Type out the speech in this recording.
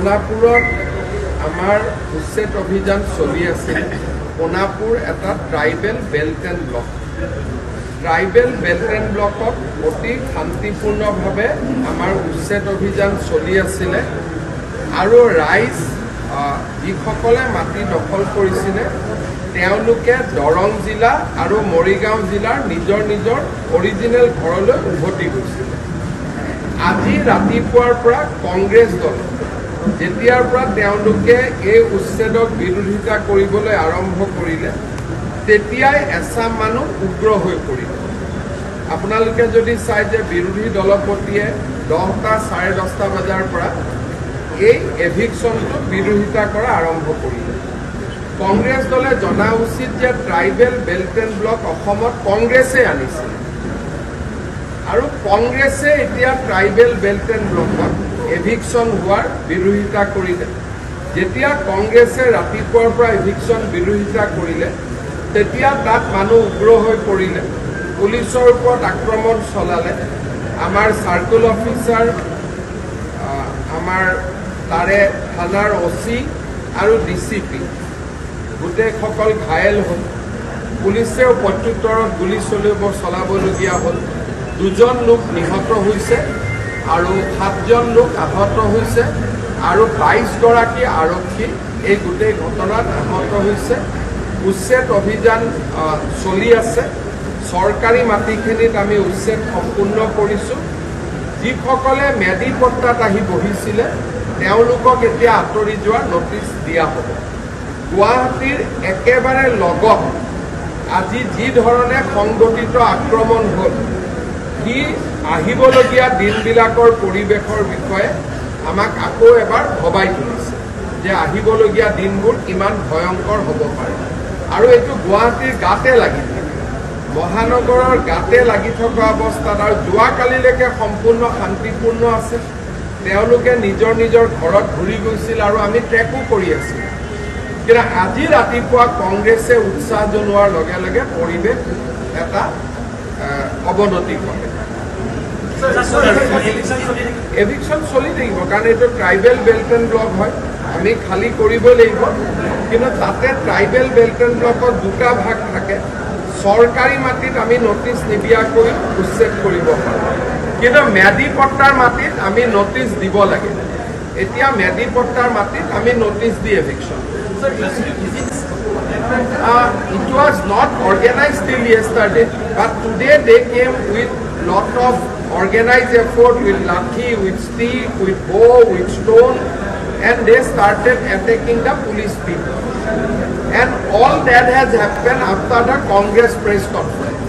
কোনাপুৰত আমাৰ উচ্ছেদ অভিযান চলি আছে। কোনাপুৰ এটা tribal belt and block. Tribal belt and ব্লকত অতি শান্তিপূৰ্ণভাৱে আমাৰ উচ্ছেদ অভিযান চলি আছিলে আৰু ৰাইজ যিসকলে মাটি দখল কৰিছিলে তেওঁলোকে দৰং জিলা আৰু মৰিগাঁও জিলাৰ নিজৰ নিজৰ অৰিজিনেল ঘৰলৈ উভতি গৈছিলে। আজি ৰাতিপুৱাৰ পৰা কংগ্ৰেছ দল যেতিয়াৰ পৰা তেওঁলোকে এই উচ্ছেদক বিৰোধিতা কৰিবলৈ আৰম্ভ কৰিলে তেতিয়াই এচাম মানুহ উগ্ৰ হৈ পৰিলে। আপোনালোকে যদি চাই যে বিৰোধী দলপতিয়ে 10টা 10:30 বজাৰ পৰা এই এভিকশ্যনটো বিৰোধিতা কৰা আৰম্ভ কৰিলে। কংগ্ৰেছ দলে জনা উচিত যে ট্ৰাইবেল বেল্ট এণ্ড ব্লক অসমত কংগ্ৰেছে আনিছিল আৰু কংগ্ৰেছে এতিয়া ট্ৰাইবেল বেল্ট এণ্ড ব্লকত এভিকশ্যন হোৱাৰ বিৰোধিতা কৰিলে। যেতিয়া কংগ্ৰেছে ৰাতিপুৱাৰ পৰা এভিকশ্যন বিৰোধিতা কৰিলে তেতিয়া তাত মানুহ উগ্ৰ হৈ পৰিলে, পুলিচৰ ওপৰত আক্ৰমণ চলালে। আমাৰ চাৰ্কুল অফিচাৰ, আমাৰ তাৰে থানাৰ OC আৰু DCP গোটেইসকল ঘায়েল হ'ল। পুলিচেও প্ৰত্যুত্তৰত গুলী চলাবলগীয়া হ'ল। 2জন লোক নিহত হৈছে আৰু 7জন লোক আহত হৈছে আৰু 22গৰাকী আৰক্ষী এই গোটেই ঘটনাত আহত হৈছে। উচ্ছেদ অভিযান চলি আছে। চৰকাৰী মাটিখিনিত আমি উচ্ছেদ সম্পূৰ্ণ কৰিছোঁ। যিসকলে মেডি পট্টাত আহি বহিছিলে তেওঁলোকক এতিয়া আঁতৰি যোৱাৰ নটিচ দিয়া হ'ব। গুৱাহাটীৰ একেবাৰে লগত আজি যি ধৰণে সংগঠিত আক্ৰমণ হ'ল সি আহিবলগীয়া দিনবিলাকৰ পৰিৱেশৰ বিষয়ে আমাক আকৌ এবাৰ ভবাই তুলিছে যে আহিবলগীয়া দিনবোৰ কিমান ভয়ংকৰ হ'ব পাৰে। আৰু এইটো গুৱাহাটীৰ গাতে লাগি থাকে, মহানগৰৰ গাতে লাগি থকা অৱস্থাত আৰু যোৱাকালিলৈকে সম্পূৰ্ণ শান্তিপূৰ্ণ আছে। তেওঁলোকে নিজৰ নিজৰ ঘৰত ঘূৰি গৈছিল আৰু আমি ট্ৰেকো কৰি আছিলোঁ। কিন্তু আজি ৰাতিপুৱা কংগ্ৰেছে উৎসাহ জনোৱাৰ লগে লগে পৰিৱেশ এটা অৱনতি ঘটে। এভিকশ্যন চলি থাকিব কাৰণ এইটো ট্ৰাইবেল বেল্ট এণ্ড ব্লক হয়, আমি খালী কৰিব লাগিব। কিন্তু তাতে ট্ৰাইবেল বেল্ট এণ্ড ব্লকত 2টা ভাগ থাকে। চৰকাৰী মাটিত আমি নটিচ নিদিয়াকৈ উচ্ছেদ কৰিব পাৰোঁ, কিন্তু মেডি পট্টাৰ মাটিত আমি নটিচ দিব লাগে। এতিয়া মেডি পট্টাৰ মাটিত আমি notice the eviction. It was not organized till yesterday, but today they came with lot of organized effort, with lathi, with stick, with bow, with stone, and they started attacking the police people. And all that has happened after the Congress press conference.